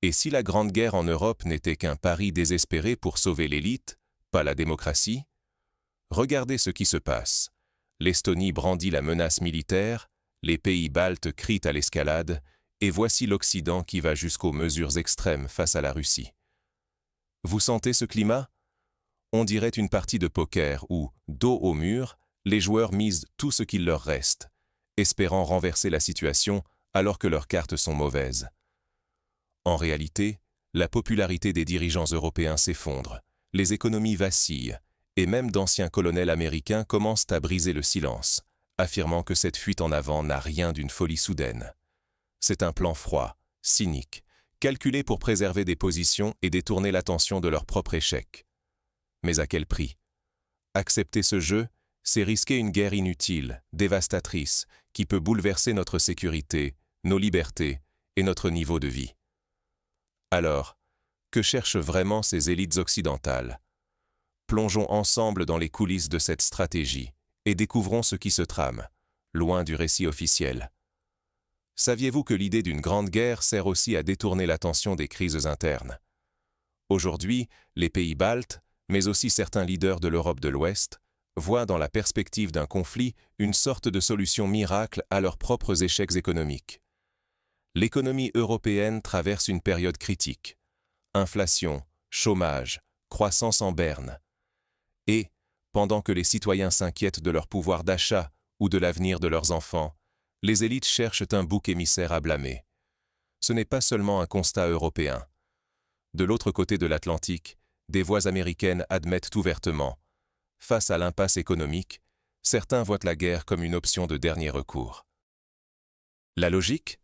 Et si la Grande Guerre en Europe n'était qu'un pari désespéré pour sauver l'élite, pas la démocratie? Regardez ce qui se passe. L'Estonie brandit la menace militaire, les pays baltes crient à l'escalade, et voici l'Occident qui va jusqu'aux mesures extrêmes face à la Russie. Vous sentez ce climat? On dirait une partie de poker où, dos au mur, les joueurs misent tout ce qu'il leur reste, espérant renverser la situation alors que leurs cartes sont mauvaises. En réalité, la popularité des dirigeants européens s'effondre, les économies vacillent, et même d'anciens colonels américains commencent à briser le silence, affirmant que cette fuite en avant n'a rien d'une folie soudaine. C'est un plan froid, cynique, calculé pour préserver des positions et détourner l'attention de leur propre échec. Mais à quel prix? Accepter ce jeu, c'est risquer une guerre inutile, dévastatrice, qui peut bouleverser notre sécurité, nos libertés et notre niveau de vie. Alors, que cherchent vraiment ces élites occidentales? Plongeons ensemble dans les coulisses de cette stratégie et découvrons ce qui se trame, loin du récit officiel. Saviez-vous que l'idée d'une grande guerre sert aussi à détourner l'attention des crises internes? Aujourd'hui, les pays baltes, mais aussi certains leaders de l'Europe de l'Ouest, voient dans la perspective d'un conflit une sorte de solution miracle à leurs propres échecs économiques. L'économie européenne traverse une période critique. Inflation, chômage, croissance en berne. Et, pendant que les citoyens s'inquiètent de leur pouvoir d'achat ou de l'avenir de leurs enfants, les élites cherchent un bouc émissaire à blâmer. Ce n'est pas seulement un constat européen. De l'autre côté de l'Atlantique, des voix américaines admettent ouvertement. Face à l'impasse économique, certains voient la guerre comme une option de dernier recours. La logique?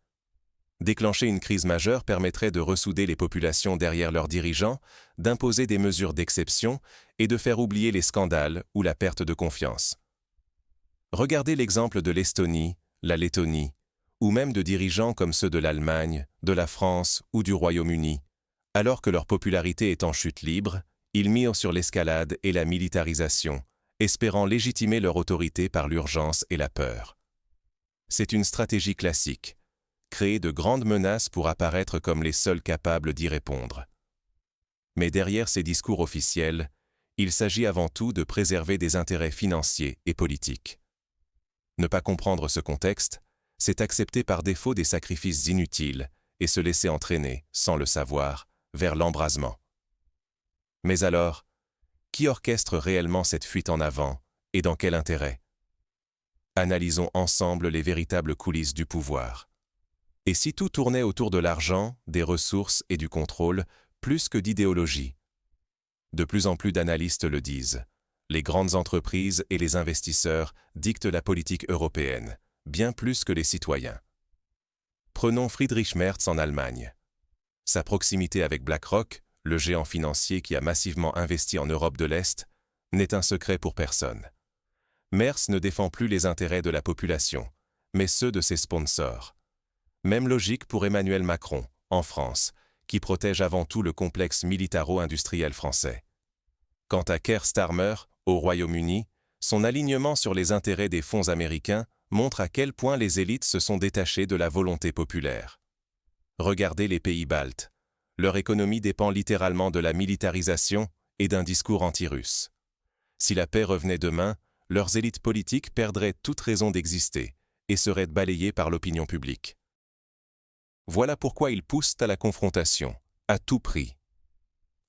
Déclencher une crise majeure permettrait de ressouder les populations derrière leurs dirigeants, d'imposer des mesures d'exception et de faire oublier les scandales ou la perte de confiance. Regardez l'exemple de l'Estonie, la Lettonie, ou même de dirigeants comme ceux de l'Allemagne, de la France ou du Royaume-Uni. Alors que leur popularité est en chute libre, ils mirent sur l'escalade et la militarisation, espérant légitimer leur autorité par l'urgence et la peur. C'est une stratégie classique. Créer de grandes menaces pour apparaître comme les seuls capables d'y répondre. Mais derrière ces discours officiels, il s'agit avant tout de préserver des intérêts financiers et politiques. Ne pas comprendre ce contexte, c'est accepter par défaut des sacrifices inutiles et se laisser entraîner, sans le savoir, vers l'embrasement. Mais alors, qui orchestre réellement cette fuite en avant et dans quel intérêt? Analysons ensemble les véritables coulisses du pouvoir. Et si tout tournait autour de l'argent, des ressources et du contrôle, plus que d'idéologie? De plus en plus d'analystes le disent. Les grandes entreprises et les investisseurs dictent la politique européenne, bien plus que les citoyens. Prenons Friedrich Merz en Allemagne. Sa proximité avec BlackRock, le géant financier qui a massivement investi en Europe de l'Est, n'est un secret pour personne. Merz ne défend plus les intérêts de la population, mais ceux de ses sponsors. Même logique pour Emmanuel Macron, en France, qui protège avant tout le complexe militaro-industriel français. Quant à Keir Starmer, au Royaume-Uni, son alignement sur les intérêts des fonds américains montre à quel point les élites se sont détachées de la volonté populaire. Regardez les pays baltes. Leur économie dépend littéralement de la militarisation et d'un discours anti-russe. Si la paix revenait demain, leurs élites politiques perdraient toute raison d'exister et seraient balayées par l'opinion publique. Voilà pourquoi ils poussent à la confrontation, à tout prix.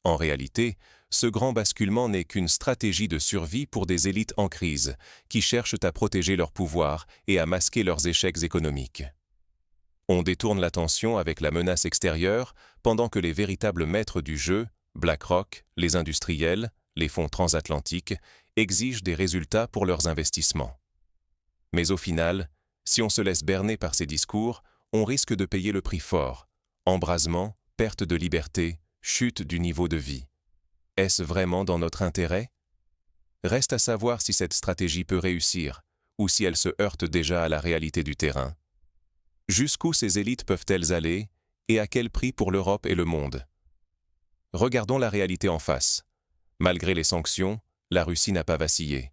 En réalité, ce grand basculement n'est qu'une stratégie de survie pour des élites en crise, qui cherchent à protéger leur pouvoir et à masquer leurs échecs économiques. On détourne l'attention avec la menace extérieure, pendant que les véritables maîtres du jeu, BlackRock, les industriels, les fonds transatlantiques, exigent des résultats pour leurs investissements. Mais au final, si on se laisse berner par ces discours, on risque de payer le prix fort. Embrasement, perte de liberté, chute du niveau de vie. Est-ce vraiment dans notre intérêt? Reste à savoir si cette stratégie peut réussir, ou si elle se heurte déjà à la réalité du terrain. Jusqu'où ces élites peuvent-elles aller, et à quel prix pour l'Europe et le monde? Regardons la réalité en face. Malgré les sanctions, la Russie n'a pas vacillé.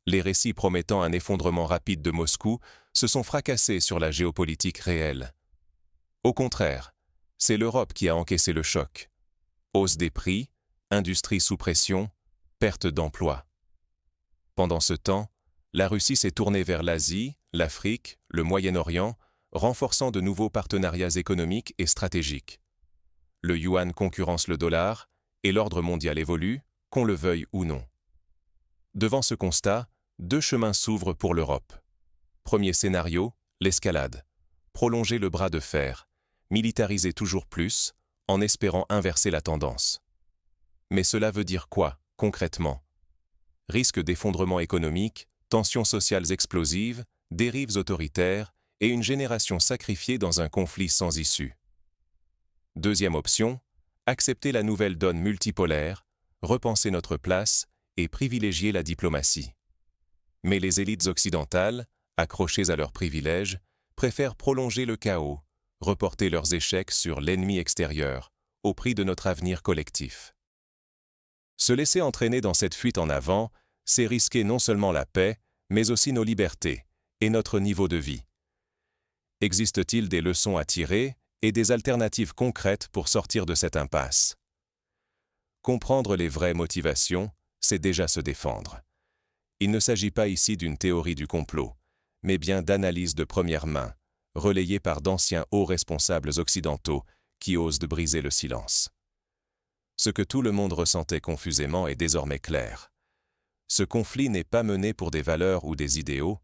Les récits promettant un effondrement rapide de Moscou se sont fracassés sur la géopolitique réelle. Au contraire, c'est l'Europe qui a encaissé le choc. Hausse des prix, industrie sous pression, perte d'emplois. Pendant ce temps, la Russie s'est tournée vers l'Asie, l'Afrique, le Moyen-Orient, renforçant de nouveaux partenariats économiques et stratégiques. Le yuan concurrence le dollar, et l'ordre mondial évolue, qu'on le veuille ou non. Devant ce constat, deux chemins s'ouvrent pour l'Europe. Premier scénario, l'escalade. Prolonger le bras de fer, militariser toujours plus, en espérant inverser la tendance. Mais cela veut dire quoi, concrètement? Risque d'effondrement économique, tensions sociales explosives, dérives autoritaires et une génération sacrifiée dans un conflit sans issue. Deuxième option, accepter la nouvelle donne multipolaire, repenser notre place et privilégier la diplomatie. Mais les élites occidentales, accrochées à leurs privilèges, préfèrent prolonger le chaos, reporter leurs échecs sur l'ennemi extérieur, au prix de notre avenir collectif. Se laisser entraîner dans cette fuite en avant, c'est risquer non seulement la paix, mais aussi nos libertés et notre niveau de vie. Existe-t-il des leçons à tirer et des alternatives concrètes pour sortir de cette impasse? Comprendre les vraies motivations, c'est déjà se défendre. Il ne s'agit pas ici d'une théorie du complot, mais bien d'analyse de première main, relayée par d'anciens hauts responsables occidentaux qui osent de briser le silence. Ce que tout le monde ressentait confusément est désormais clair. Ce conflit n'est pas mené pour des valeurs ou des idéaux,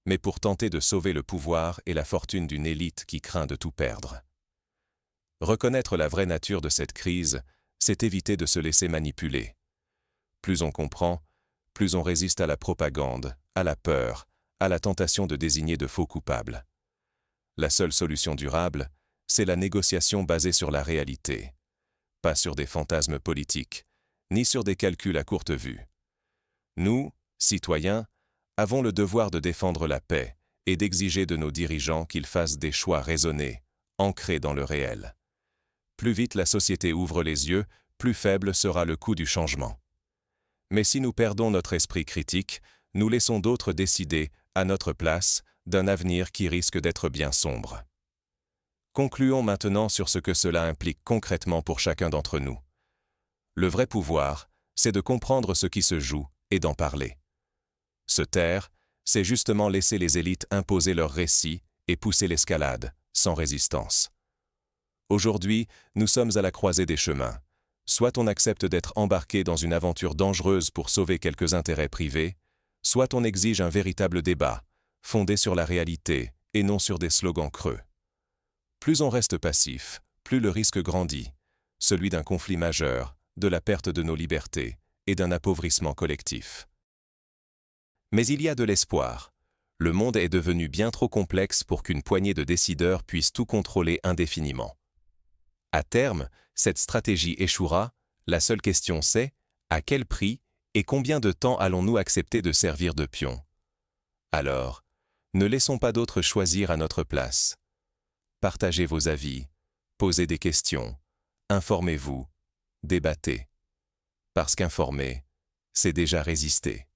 mais pour tenter de sauver le pouvoir et la fortune d'une élite qui craint de tout perdre. Reconnaître la vraie nature de cette crise, c'est éviter de se laisser manipuler. Plus on comprend, plus on résiste à la propagande, à la peur, à la tentation de désigner de faux coupables. La seule solution durable, c'est la négociation basée sur la réalité, pas sur des fantasmes politiques, ni sur des calculs à courte vue. Nous, citoyens, avons le devoir de défendre la paix et d'exiger de nos dirigeants qu'ils fassent des choix raisonnés, ancrés dans le réel. Plus vite la société ouvre les yeux, plus faible sera le coût du changement. Mais si nous perdons notre esprit critique, nous laissons d'autres décider, à notre place, d'un avenir qui risque d'être bien sombre. Concluons maintenant sur ce que cela implique concrètement pour chacun d'entre nous. Le vrai pouvoir, c'est de comprendre ce qui se joue et d'en parler. Se taire, c'est justement laisser les élites imposer leurs récits et pousser l'escalade, sans résistance. Aujourd'hui, nous sommes à la croisée des chemins. Soit on accepte d'être embarqué dans une aventure dangereuse pour sauver quelques intérêts privés, soit on exige un véritable débat, fondé sur la réalité et non sur des slogans creux. Plus on reste passif, plus le risque grandit, celui d'un conflit majeur, de la perte de nos libertés et d'un appauvrissement collectif. Mais il y a de l'espoir. Le monde est devenu bien trop complexe pour qu'une poignée de décideurs puisse tout contrôler indéfiniment. À terme, cette stratégie échouera, la seule question c'est, à quel prix et combien de temps allons-nous accepter de servir de pion? Alors, ne laissons pas d'autres choisir à notre place. Partagez vos avis, posez des questions, informez-vous, débattez. Parce qu'informer, c'est déjà résister.